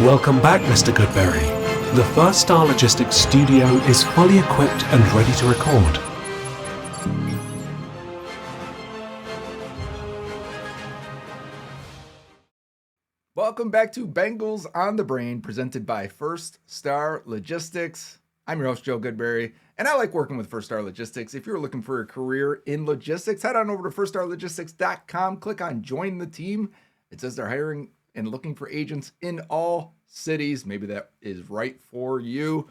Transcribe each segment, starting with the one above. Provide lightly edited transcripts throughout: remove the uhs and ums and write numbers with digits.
Welcome back, Mr. Goodberry. The First Star Logistics studio is fully equipped and ready to record. Welcome back to Bengals On The Brain, presented by First Star Logistics. I'm your host, Joe Goodberry, and I like working with First Star Logistics. If you're looking for a career in logistics, head on over to firststarlogistics.com, click on Join the Team. It says they're hiring and looking for agents in all cities. Maybe that is right for you.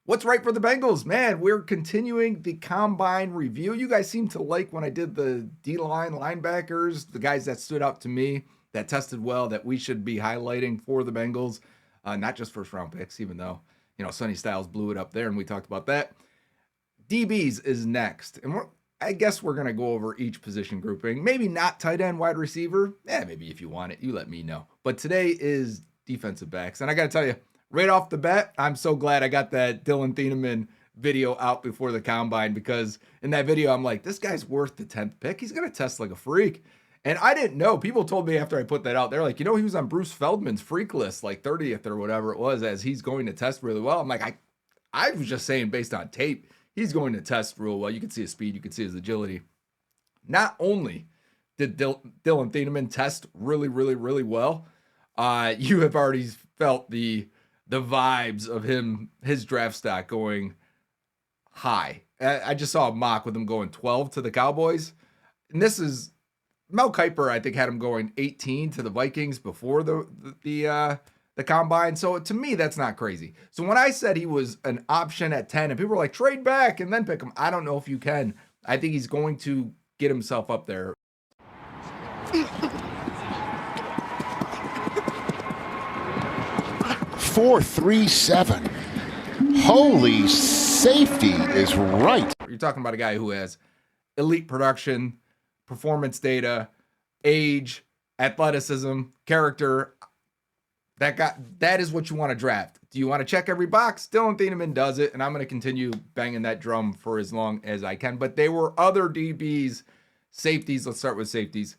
What's right for the Bengals? Man, we're continuing the combine review. You guys seem to like when I did the D-line linebackers, the guys that stood out to me, that tested well, that we should be highlighting for the Bengals. Not just first round picks, even though, Sonny Styles blew it up there and we talked about that. DBs is next. And I guess we're going to go over each position grouping. Maybe not tight end, wide receiver. Maybe if you want it, you let me know. But today is defensive backs. And I got to tell you, right off the bat, I'm so glad I got that Dillon Thieneman video out before the combine, because in that video, I'm like, this guy's worth the 10th pick. He's going to test like a freak. And I didn't know. People told me after I put that out, they're like, he was on Bruce Feldman's freak list, like 30th or whatever it was, as he's going to test really well. I'm like, I was just saying based on tape, he's going to test real well. You can see his speed. You can see his agility. Not only did Dillon Thieneman test really, really, really well, you have already felt the vibes of his draft stock going high. I just saw a mock with him going 12 to the Cowboys. And this is Mel Kiper, I think, had him going 18 to the Vikings before the combine. So to me, that's not crazy. So when I said he was an option at 10 and people were like, trade back and then pick him, I don't know if you can. I think he's going to get himself up there. 4.37. Holy safety is right. You're talking about a guy who has elite production, performance data, age, athleticism, character. That is what you want to draft. Do you want to check every box? Dillon Thieneman does it, and I'm going to continue banging that drum for as long as I can. But there were other DBs, safeties, let's start with safeties,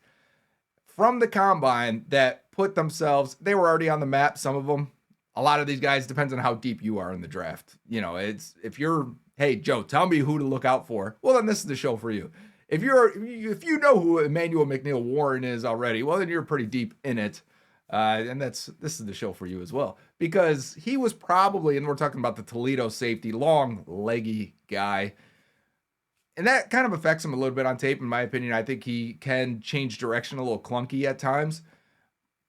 from the combine that put themselves, they were already on the map, some of them. A lot of these guys, depends on how deep you are in the draft. It's if you're, hey, Joe, tell me who to look out for. Well, then this is the show for you. If you know who mcneil-warren is already, well, then you're pretty deep in it. And this is the show for you as well, because he was probably, and we're talking about the Toledo safety, long, leggy guy. And that kind of affects him a little bit on tape, in my opinion. I think he can change direction a little clunky at times.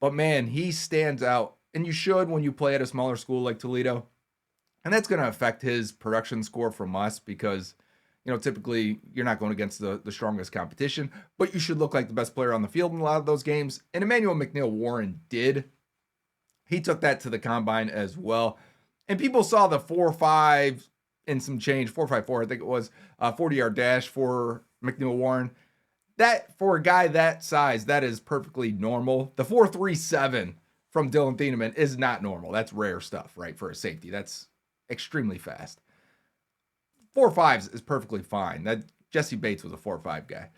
But man, he stands out. And you should when you play at a smaller school like Toledo. And that's going to affect his production score from us because, typically you're not going against the strongest competition, but you should look like the best player on the field in a lot of those games. And mcneil-warren did. He took that to the combine as well. And people saw the 4.5 and some change, 4.54, I think it was, 40-yard dash for mcneil-warren. That, for a guy that size, that is perfectly normal. The 4.37 from Dillon Thieneman is not normal. That's rare stuff, right, for a safety. That's extremely fast. 4.5 is perfectly fine. That Jesse Bates was a 4.5 guy.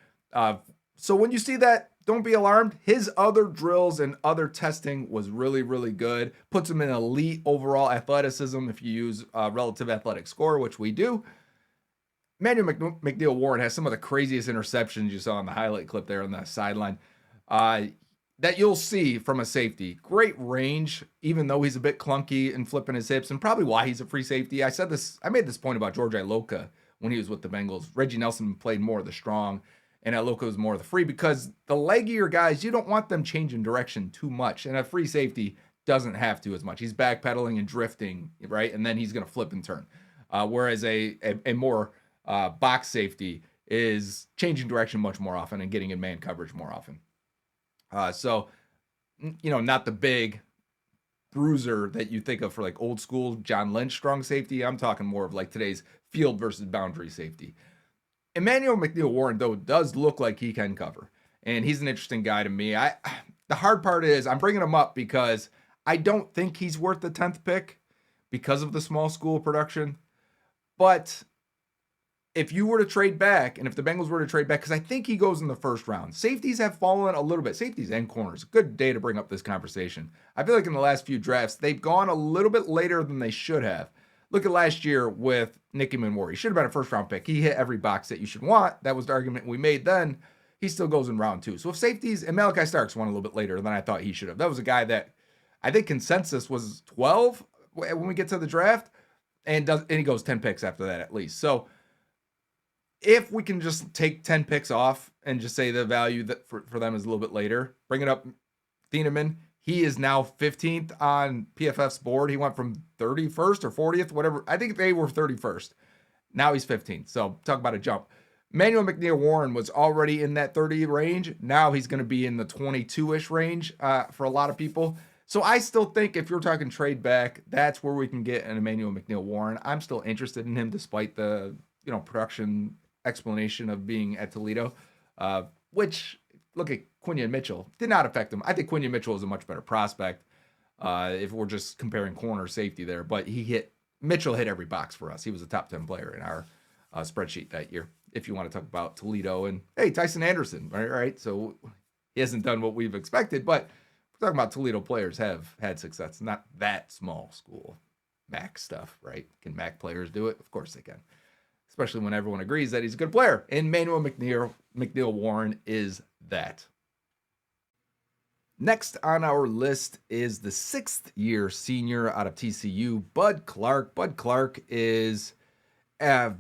So when you see that, don't be alarmed. His other drills and other testing was really, really good. Puts him in elite overall athleticism if you use relative athletic score, which we do. mcneil-warren has some of the craziest interceptions you saw in the highlight clip there on the sideline. That you'll see from a safety. Great range, even though he's a bit clunky and flipping his hips, and probably why he's a free safety. I made this point about George Iloka when he was with the Bengals. Reggie Nelson played more of the strong, and Iloka was more of the free, because the leggier guys, you don't want them changing direction too much, and a free safety doesn't have to as much. He's backpedaling and drifting, right? And then he's going to flip and turn. Whereas a more box safety is changing direction much more often and getting in man coverage more often. So, not the big bruiser that you think of for like old school John Lynch strong safety. I'm talking more of like today's field versus boundary safety. mcneil-warren, though, does look like he can cover, and he's an interesting guy to me. The hard part is I'm bringing him up because I don't think he's worth the 10th pick because of the small school production. But if you were to trade back, and if the Bengals were to trade back, because I think he goes in the first round. Safeties have fallen a little bit. Safeties and corners. Good day to bring up this conversation. I feel like in the last few drafts, they've gone a little bit later than they should have. Look at last year with Nicky Manwari. He should have been a first-round pick. He hit every box that you should want. That was the argument we made then. He still goes in round 2. So if safeties, and Malachi Starks won a little bit later than I thought he should have. That was a guy that I think consensus was 12 when we get to the draft, and he goes 10 picks after that at least. So if we can just take 10 picks off and just say the value that for them is a little bit later, bring it up, Thieneman, he is now 15th on PFF's board. He went from 31st or 40th, whatever. I think they were 31st. Now he's 15th. So talk about a jump. McNeil-Warren was already in that 30 range. Now he's going to be in the 22-ish range for a lot of people. So I still think if you're talking trade back, that's where we can get an McNeil-Warren. I'm still interested in him despite the production explanation of being at Toledo, which, look at Quinion Mitchell, did not affect him. I think Quinion Mitchell is a much better prospect if we're just comparing corner safety there. But Mitchell hit every box for us. He was a top 10 player in our spreadsheet that year, if you want to talk about Toledo. And, hey, Tyson Anderson, right? So he hasn't done what we've expected, but we're talking about Toledo players have had success. Not that small school MAC stuff, right? Can MAC players do it? Of course they can, especially when everyone agrees that he's a good player. And McNeil-Warren is that. Next on our list is the 6th-year senior out of TCU, Bud Clark. Bud Clark is a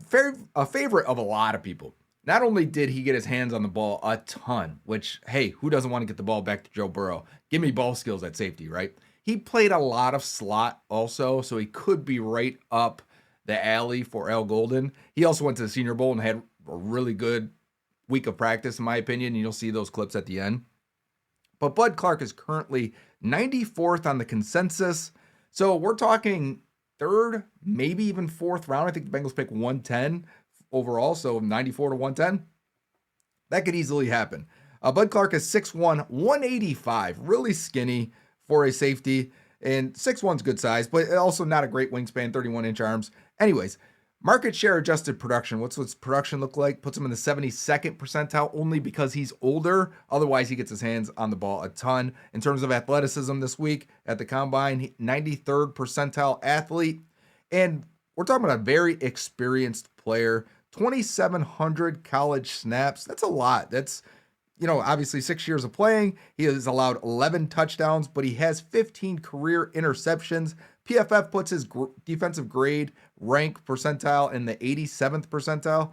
favorite of a lot of people. Not only did he get his hands on the ball a ton, which, hey, who doesn't want to get the ball back to Joe Burrow? Give me ball skills at safety, right? He played a lot of slot also, so he could be right up the alley for Al Golden. He also went to the Senior Bowl and had a really good week of practice, in my opinion. And you'll see those clips at the end. But Bud Clark is currently 94th on the consensus. So we're talking 3rd, maybe even 4th round. I think the Bengals pick 110 overall, so 94 to 110. That could easily happen. Bud Clark is 6'1", 185, really skinny for a safety. And 6'1's good size, but also not a great wingspan, 31-inch arms. Anyways, market share adjusted production. What's his production look like? Puts him in the 72nd percentile only because he's older. Otherwise, he gets his hands on the ball a ton. In terms of athleticism this week at the Combine, 93rd percentile athlete. And we're talking about a very experienced player. 2,700 college snaps. That's a lot. That's, obviously 6 years of playing. He has allowed 11 touchdowns, but he has 15 career interceptions. PFF puts his defensive grade rank percentile in the 87th percentile.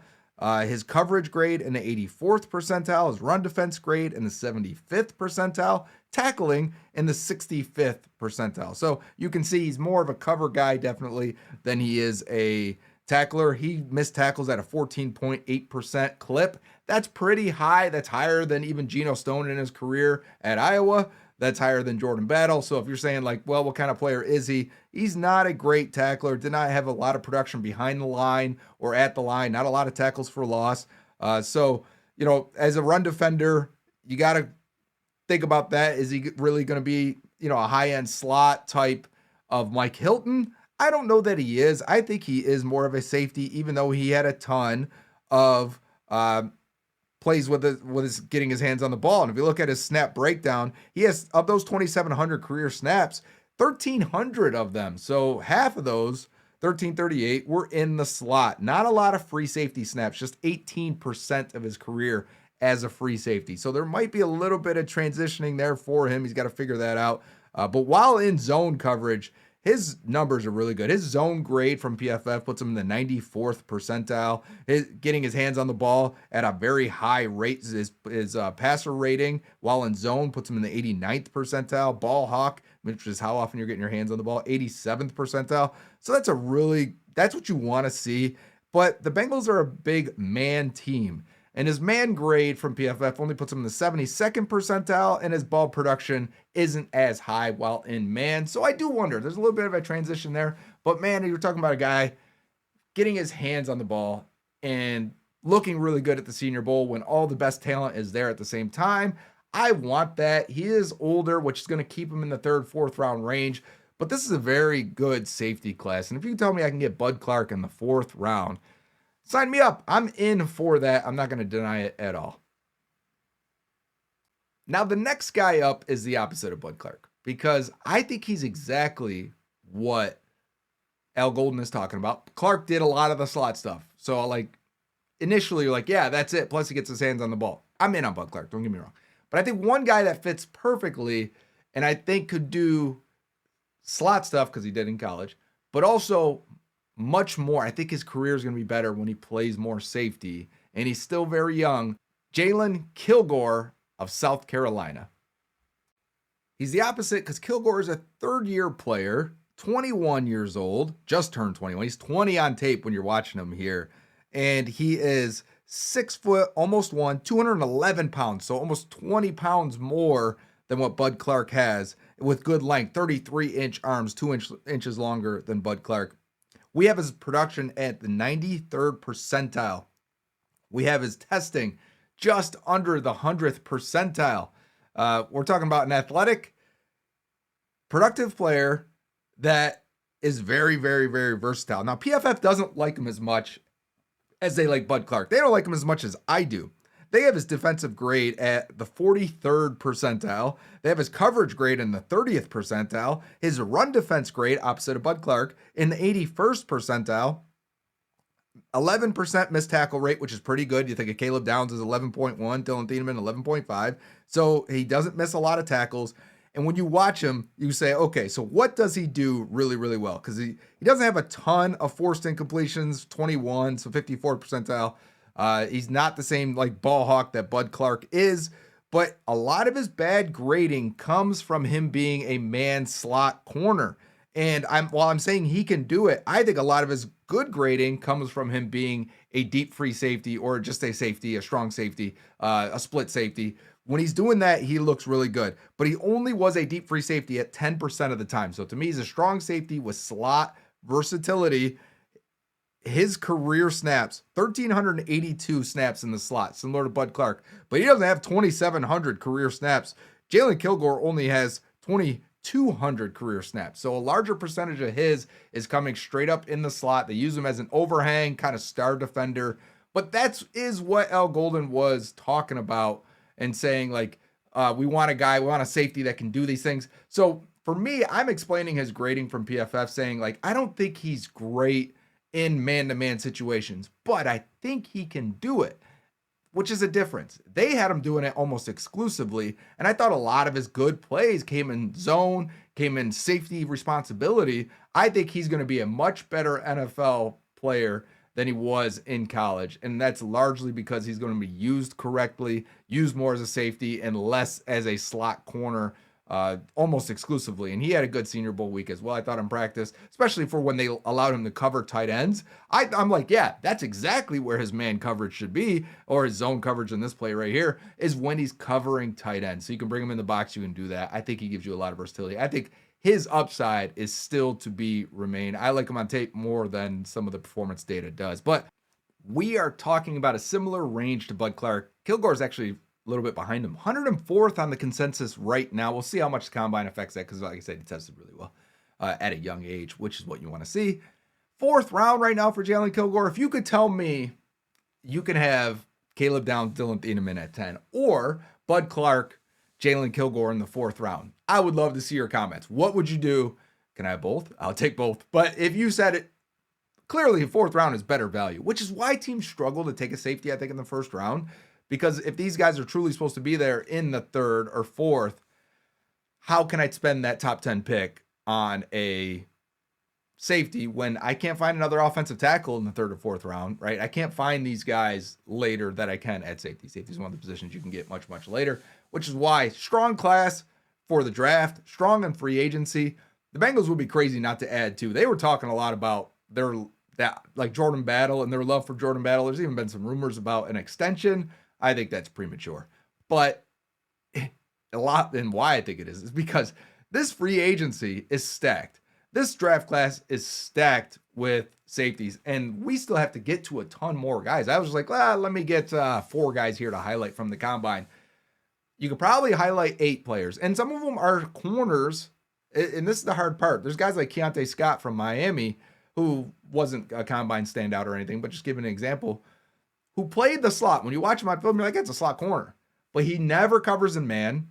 His coverage grade in the 84th percentile. His run defense grade in the 75th percentile. Tackling in the 65th percentile. So you can see he's more of a cover guy definitely than he is a tackler. He missed tackles at a 14.8% clip. That's pretty high. That's higher than even Geno Stone in his career at Iowa. That's higher than Jordan Battle. So if you're saying what kind of player is he? He's not a great tackler. Did not have a lot of production behind the line or at the line. Not a lot of tackles for loss. So as a run defender, you got to think about that. Is he really going to be, a high-end slot type of Mike Hilton? I don't know that he is. I think he is more of a safety, even though he had a ton of plays with his getting his hands on the ball. And if you look at his snap breakdown, he has, of those 2,700 career snaps, 1,300 of them. So half of those, 1,338, were in the slot. Not a lot of free safety snaps, just 18% of his career as a free safety. So there might be a little bit of transitioning there for him. He's got to figure that out. But while in zone coverage, his numbers are really good. His zone grade from PFF puts him in the 94th percentile. Getting his hands on the ball at a very high rate. His passer rating while in zone puts him in the 89th percentile. Ball hawk, which is how often you're getting your hands on the ball, 87th percentile. So that's what you want to see. But the Bengals are a big man team. And his man grade from PFF only puts him in the 72nd percentile, and his ball production isn't as high while in man. So I do wonder, there's a little bit of a transition there. But man, you're talking about a guy getting his hands on the ball and looking really good at the Senior Bowl when all the best talent is there at the same time. I want that. He is older, which is going to keep him in the 3rd, 4th round range. But this is a very good safety class. And if you can tell me I can get Bud Clark in the 4th round, Sign me up. I'm in for that. I'm not going to deny it at all. Now, the next guy up is the opposite of Bud Clark, because I think he's exactly what Al Golden is talking about. Clark did a lot of the slot stuff. So, like, initially, you're like, yeah, that's it. Plus, he gets his hands on the ball. I'm in on Bud Clark. Don't get me wrong. But I think one guy that fits perfectly and I think could do slot stuff because he did in college, but also much more. I think his career is going to be better when he plays more safety, and he's still very young. Jaylen Kilgore of South Carolina. He's the opposite because Kilgore is a third-year player, 21 years old, just turned 21. He's 20 on tape when you're watching him here. And he is 6 foot, almost 211 pounds. So almost 20 pounds more than what Bud Clark has, with good length, 33-inch arms, 2 inches longer than Bud Clark. We have his production at the 93rd percentile. We have his testing just under the 100th percentile. We're talking about an athletic, productive player that is very, very, very versatile. Now, PFF doesn't like him as much as they like Bud Clark. They don't like him as much as I do. They have his defensive grade at the 43rd percentile. They have his coverage grade in the 30th percentile. His run defense grade, opposite of Bud Clark, in the 81st percentile. 11% missed tackle rate, which is pretty good. You think of Caleb Downs is 11.1, Dillon Thieneman 11.5. So he doesn't miss a lot of tackles. And when you watch him, you say, okay, so what does he do really, really well? Because he doesn't have a ton of forced incompletions, 21, so 54th percentile. He's not the same like ball hawk that Bud Clark is, but a lot of his bad grading comes from him being a man slot corner. And while I'm saying he can do it, I think a lot of his good grading comes from him being a deep free safety, or just a safety, a strong safety, a split safety. When he's doing that, he looks really good. But he only was a deep free safety at 10% of the time. So to me, he's a strong safety with slot versatility. His career snaps, 1,382 snaps in the slot, similar to Bud Clark. But he doesn't have 2,700 career snaps. Jaylen Kilgore only has 2,200 career snaps. So a larger percentage of his is coming straight up in the slot. They use him as an overhang, kind of star defender. But that is what Al Golden was talking about and saying, like, we want a safety that can do these things. So for me, I'm explaining his grading from PFF, saying, like, I don't think he's great in man-to-man situations, but I think he can do it, which is a difference. They had him doing it almost exclusively, and I thought a lot of his good plays came in zone, came in safety responsibility. I think he's going to be a much better NFL player than he was in college, and that's largely because he's going to be used correctly, used more as a safety and less as a slot corner, almost exclusively. And he had a good Senior Bowl week as well, I thought, in practice, especially for when they allowed him to cover tight ends. I'm like, yeah, that's exactly where his man coverage should be, or his zone coverage in this play right here, is when he's covering tight ends. So you can bring him in the box, you can do that. I think he gives you a lot of versatility. I think his upside is still to be remain. I like him on tape more than some of the performance data does. But we are talking about a similar range to Bud Clark. Kilgore is actually a little bit behind him. 104th on the consensus right now. We'll see how much the combine affects that, because like I said, he tested really well at a young age, which is what you want to see. 4th round right now for Jaylen Kilgore. If you could tell me you can have Caleb Downs, Dillon Thieneman at 10, or Bud Clark, Jaylen Kilgore in the 4th round, I would love to see your comments. What would you do? Can I have both? I'll take both. But if you said it, clearly 4th round is better value, which is why teams struggle to take a safety, I think, in the 1st round. Because if these guys are truly supposed to be there in the 3rd or 4th, how can I spend that top 10 pick on a safety when I can't find another offensive tackle in the 3rd or 4th round, right? I can't find these guys later that I can at safety. Safety is one of the positions you can get much, much later, which is why strong class for the draft, strong in free agency. The Bengals would be crazy not to add to. They were talking a lot about like Jordan Battle and their love for Jordan Battle. There's even been some rumors about an extension. I think that's premature. But a lot, and why I think it is because this free agency is stacked. This draft class is stacked with safeties, and we still have to get to a ton more guys. I was like, let me get 4 guys here to highlight from the combine. You could probably highlight 8 players, and some of them are corners, and this is the hard part. There's guys like Keontae Scott from Miami, who wasn't a combine standout or anything, but just giving an example, who played the slot. When you watch him on film, you're like, it's a slot corner. But he never covers in man.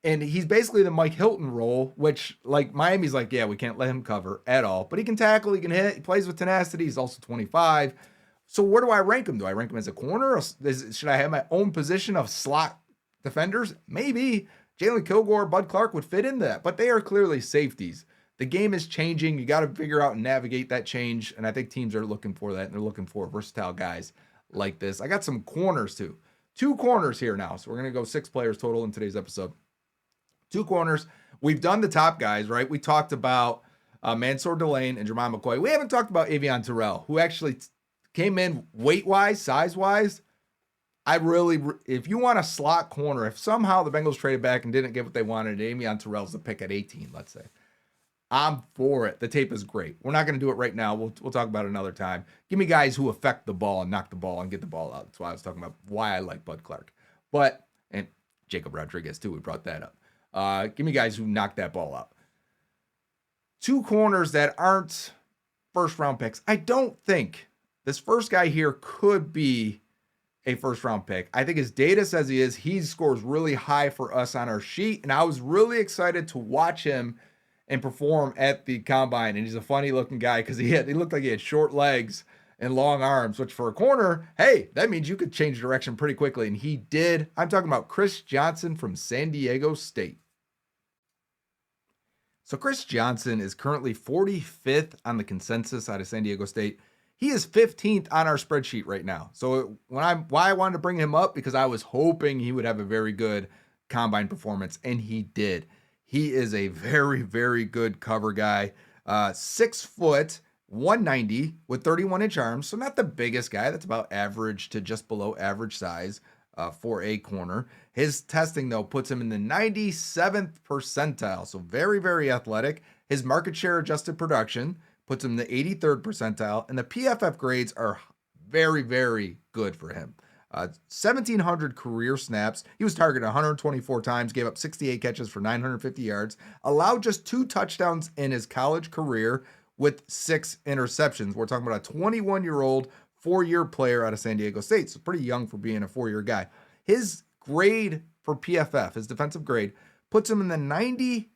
And he's basically the Mike Hilton role, which, like, Miami's like, yeah, we can't let him cover at all. But he can tackle, he can hit, he plays with tenacity. He's also 25. So where do I rank him? Do I rank him as a corner? Or should I have my own position of slot defenders? Maybe. Jaylen Kilgore, Bud Clark would fit in that. But they are clearly safeties. The game is changing. You got to figure out and navigate that change. And I think teams are looking for that. And they're looking for versatile guys like this. I got some corners too. 2 corners here now. So we're going to go 6 players total in today's episode. 2 corners. We've done the top guys, right? We talked about Mansour Delane and Jermon McCoy. We haven't talked about Avion Terrell, who actually came in weight-wise, size-wise. If you want a slot corner, if somehow the Bengals traded back and didn't get what they wanted, Avion Terrell's the pick at 18, let's say. I'm for it. The tape is great. We're not going to do it right now. We'll talk about it another time. Give me guys who affect the ball and knock the ball and get the ball out. That's why I was talking about why I like Bud Clark. And Jacob Rodriguez, too. We brought that up. Give me guys who knock that ball out. 2 corners that aren't first-round picks. I don't think this first guy here could be a first-round pick. I think his data says he is. He scores really high for us on our sheet, and I was really excited to watch him and perform at the combine. And he's a funny-looking guy because he looked like he had short legs and long arms, which for a corner, hey, that means you could change direction pretty quickly. And he did. I'm talking about Chris Johnson from San Diego State. So Chris Johnson is currently 45th on the consensus out of San Diego State. He is 15th on our spreadsheet right now. So why I wanted to bring him up, because I was hoping he would have a very good combine performance, and he did. He is a very, very good cover guy. 6 foot, 190 with 31-inch arms. So not the biggest guy. That's about average to just below average size for a corner. His testing, though, puts him in the 97th percentile. So very, very athletic. His market share adjusted production puts him in the 83rd percentile. And the PFF grades are very, very good for him. 1,700 career snaps. He was targeted 124 times, gave up 68 catches for 950 yards, allowed just 2 touchdowns in his college career with 6 interceptions. We're talking about a 21-year-old, 4-year player out of San Diego State. So pretty young for being a 4-year guy. His grade for PFF, his defensive grade, puts him in the 91st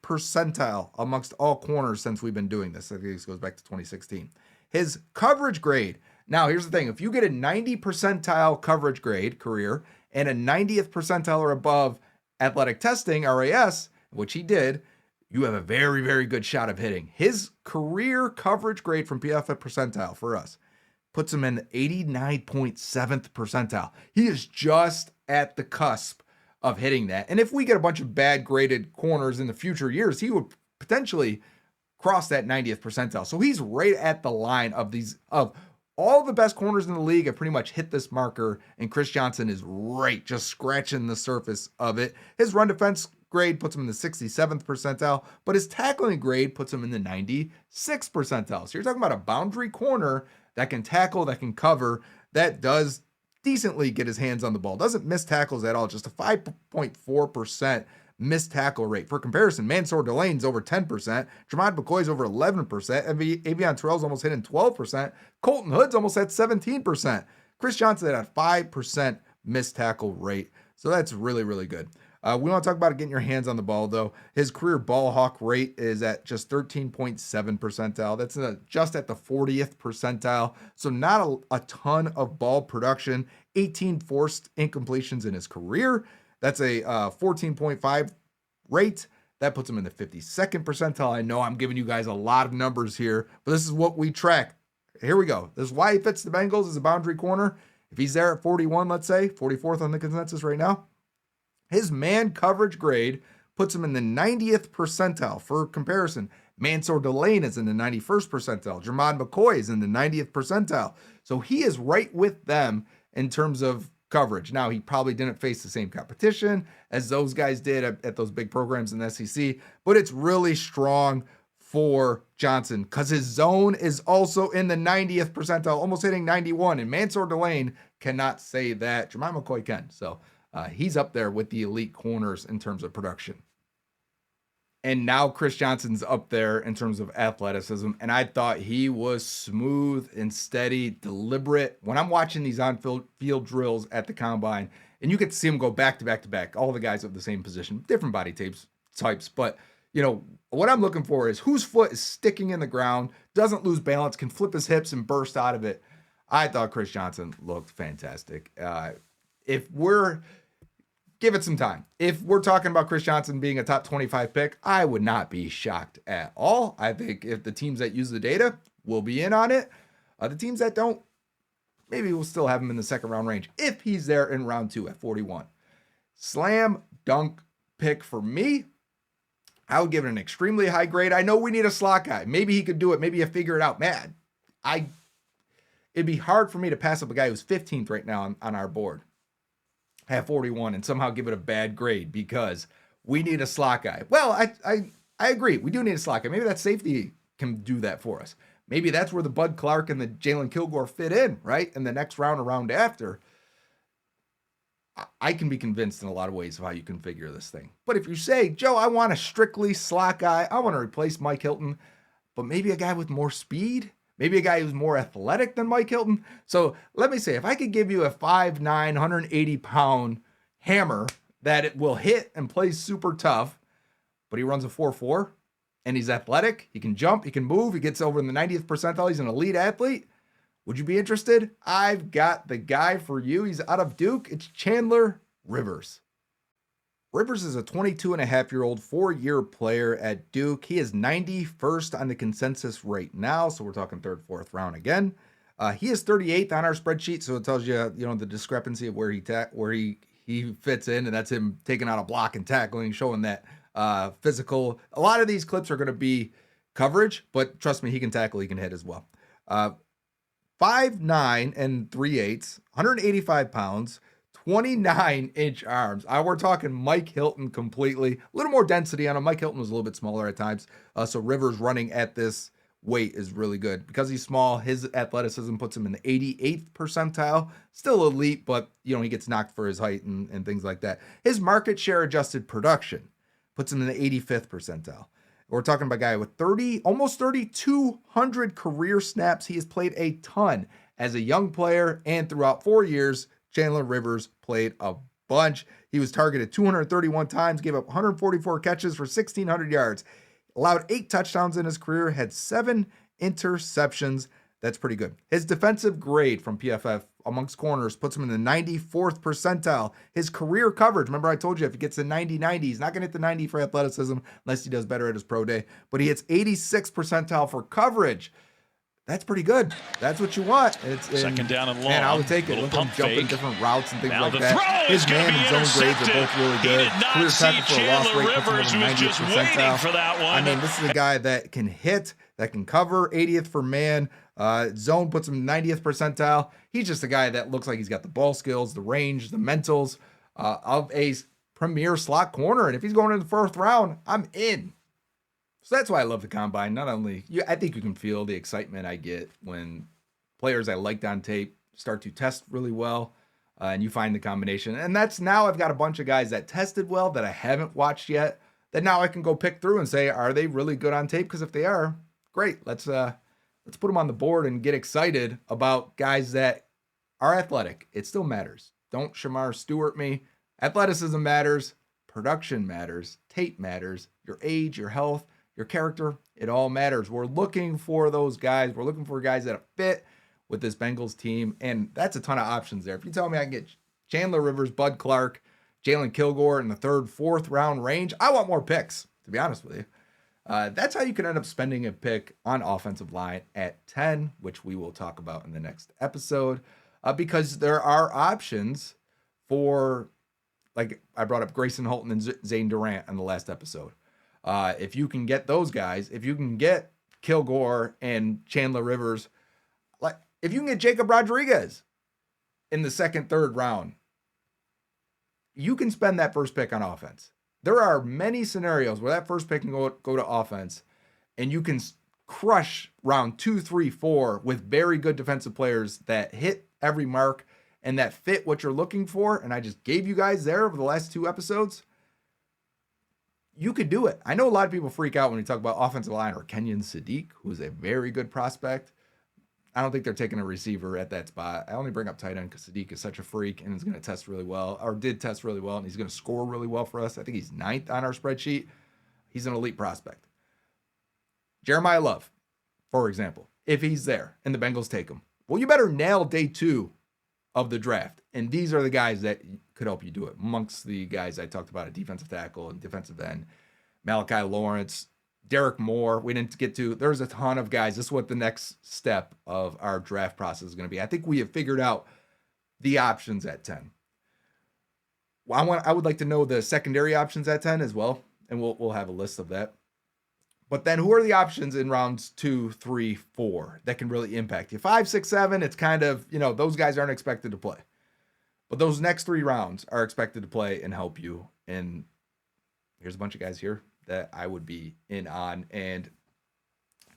percentile amongst all corners since we've been doing this. I think this goes back to 2016. His coverage grade. Now, here's the thing. If you get a 90 percentile coverage grade career and a 90th percentile or above athletic testing, RAS, which he did, you have a very, very good shot of hitting. His career coverage grade from PFF percentile for us puts him in the 89.7th percentile. He is just at the cusp of hitting that. And if we get a bunch of bad graded corners in the future years, he would potentially cross that 90th percentile. So he's right at the line of all the best corners in the league have pretty much hit this marker, and Chris Johnson is right, just scratching the surface of it. His run defense grade puts him in the 67th percentile, but his tackling grade puts him in the 96th percentile. So you're talking about a boundary corner that can tackle, that can cover, that does decently get his hands on the ball. Doesn't miss tackles at all, just a 5.4% missed tackle rate. For comparison, Mansour Delane's over 10%, Jermon McCoy's over 11%, Avion Terrell's almost hitting 12%, Colton Hood's almost at 17%. Chris Johnson at a 5% missed tackle rate. So that's really, really good. We want to talk about getting your hands on the ball, though. His career ball hawk rate is at just 13.7 percentile. That's just at the 40th percentile. So not a ton of ball production. 18 forced incompletions in his career. That's a 14.5 rate. That puts him in the 52nd percentile. I know I'm giving you guys a lot of numbers here, but this is what we track. Here we go. This is why he fits the Bengals as a boundary corner. If he's there at 41, let's say, 44th on the consensus right now, his man coverage grade puts him in the 90th percentile. For comparison, Mansour Delane is in the 91st percentile. Jermon McCoy is in the 90th percentile. So he is right with them in terms of coverage. Now, he probably didn't face the same competition as those guys did at those big programs in the SEC, but it's really strong for Johnson because his zone is also in the 90th percentile, almost hitting 91, and Mansour Delane cannot say that. Jermon McCoy can. So he's up there with the elite corners in terms of production. And now Chris Johnson's up there in terms of athleticism. And I thought he was smooth and steady, deliberate. When I'm watching these on-field drills at the combine, and you get to see him go back to back to back, all the guys of the same position, different body types. But, what I'm looking for is whose foot is sticking in the ground, doesn't lose balance, can flip his hips and burst out of it. I thought Chris Johnson looked fantastic. Give it some time. If we're talking about Chris Johnson being a top 25 pick, I would not be shocked at all. I think if the teams that use the data will be in on it. The teams that don't, maybe we'll still have him in the second round range if he's there in round 2 at 41. Slam dunk pick for me. I would give it an extremely high grade. I know we need a slot guy. Maybe he could do it. Maybe you figure it out. Man, it'd be hard for me to pass up a guy who's 15th right now on our board at 41 and somehow give it a bad grade because we need a slot guy. Well, I agree. We do need a slot guy. Maybe that safety can do that for us. Maybe that's where the Bud Clark and the Jaylen Kilgore fit in, right? In the next round or round after. I can be convinced in a lot of ways of how you configure this thing. But if you say, Joe, I want a strictly slot guy, I want to replace Mike Hilton, but maybe a guy with more speed, maybe a guy who's more athletic than Mike Hilton. So let me say, if I could give you a 5'9", 180-pound hammer that it will hit and plays super tough, but he runs a 4.4 and he's athletic, he can jump, he can move, he gets over in the 90th percentile, he's an elite athlete, would you be interested? I've got the guy for you. He's out of Duke. It's Chandler Rivers. Rivers is a 22-and-a-half-year-old, 4-year player at Duke. He is 91st on the consensus right now, so we're talking third, fourth round again. He is 38th on our spreadsheet, so it tells you, the discrepancy of where he fits in, and that's him taking out a block and tackling, showing that physical. A lot of these clips are going to be coverage, but trust me, he can tackle, he can hit as well. 5'9" and 3/8, 185 pounds, 29-inch arms. We're talking Mike Hilton completely. A little more density on him. Mike Hilton was a little bit smaller at times. So Rivers running at this weight is really good. Because he's small, his athleticism puts him in the 88th percentile. Still elite, but he gets knocked for his height and things like that. His market share adjusted production puts him in the 85th percentile. We're talking about a guy with almost 3,200 career snaps. He has played a ton as a young player, and throughout 4 years, Chandler Rivers played a bunch. He was targeted 231 times, gave up 144 catches for 1,600 yards, allowed 8 touchdowns in his career, had 7 interceptions. That's pretty good. His defensive grade from PFF amongst corners puts him in the 94th percentile. His career coverage, remember I told you if he gets to 90-90, he's not going to hit the 90 for athleticism unless he does better at his pro day, but he hits 86th percentile for coverage. That's pretty good. That's what you want. It's second down and long. Man, I would take it. Look at him jumping different routes and things like that. His man and zone grades are both really good. Clear tackle for a loss rate puts him in the 90th percentile. For that one. I mean, this is a guy that can hit, that can cover, 80th for man. Zone puts him in 90th percentile. He's just a guy that looks like he's got the ball skills, the range, the mentals of a premier slot corner. And if he's going in the first round, I'm in. So that's why I love the combine. Not only, I think you can feel the excitement I get when players I liked on tape start to test really well, and you find the combination. And that's now I've got a bunch of guys that tested well that I haven't watched yet, that now I can go pick through and say, are they really good on tape? Because if they are, great. Let's put them on the board and get excited about guys that are athletic. It still matters. Don't Shamar Stewart me. Athleticism matters. Production matters. Tape matters. Your age, your health, your character, it all matters. We're looking for those guys. We're looking for guys that fit with this Bengals team, and that's a ton of options there. If you tell me I can get Chandler Rivers, Bud Clark, Jaylen Kilgore in the third, fourth round range, I want more picks, to be honest with you. That's how you can end up spending a pick on offensive line at 10, which we will talk about in the next episode, because there are options for, like I brought up Grayson Holton and Zane Durant in the last episode. If you can get those guys, if you can get Kilgore and Chandler Rivers, like if you can get Jacob Rodriguez in the second, third round, you can spend that first pick on offense. There are many scenarios where that first pick can go to offense, and you can crush round 2, 3, 4 with very good defensive players that hit every mark and that fit what you're looking for. And I just gave you guys there over the last 2 episodes. you could do it. I know a lot of people freak out when we talk about offensive line or Kenyon Sadiq, who's a very good prospect. I don't think they're taking a receiver at that spot. I only bring up tight end because Sadiq is such a freak and is going to test really well, or did test really well, and he's going to score really well for us. I think he's 9th on our spreadsheet. He's an elite prospect. Jeremiah Love, for example, if he's there and the Bengals take him, well, you better nail day 2 of the draft. And these are the guys that could help you do it. Amongst the guys I talked about at defensive tackle and defensive end, Malachi Lawrence, Derek Moore, we didn't get to. There's a ton of guys. This is what the next step of our draft process is going to be. I think we have figured out the options at 10. Well, I would like to know the secondary options at 10 as well, and we'll have a list of that. But then who are the options in rounds 2, 3, 4 that can really impact you? 5, 6, 7, it's kind of, those guys aren't expected to play. But those next 3 rounds are expected to play and help you. And here's a bunch of guys here that I would be in on. And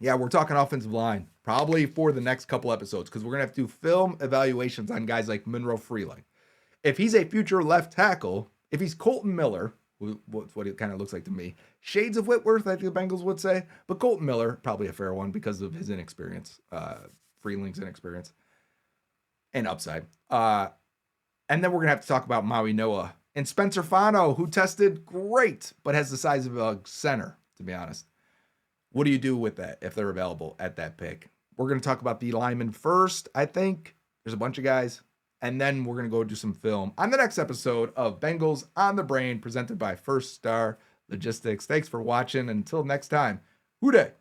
yeah, we're talking offensive line probably for the next couple episodes because we're going to have to do film evaluations on guys like Monroe Freeling. If he's a future left tackle, if he's Colton Miller, what it kind of looks like to me, shades of Whitworth, I think the Bengals would say, but Colton Miller, probably a fair one because of his inexperience, Freeling's inexperience and upside. And then we're going to have to talk about Maui Noah and Spencer Fano, who tested great, but has the size of a center, to be honest. What do you do with that if they're available at that pick? We're going to talk about the linemen first, I think. There's a bunch of guys. And then we're going to go do some film on the next episode of Bengals on the Brain, presented by First Star Logistics. Thanks for watching. Until next time, Hoo day.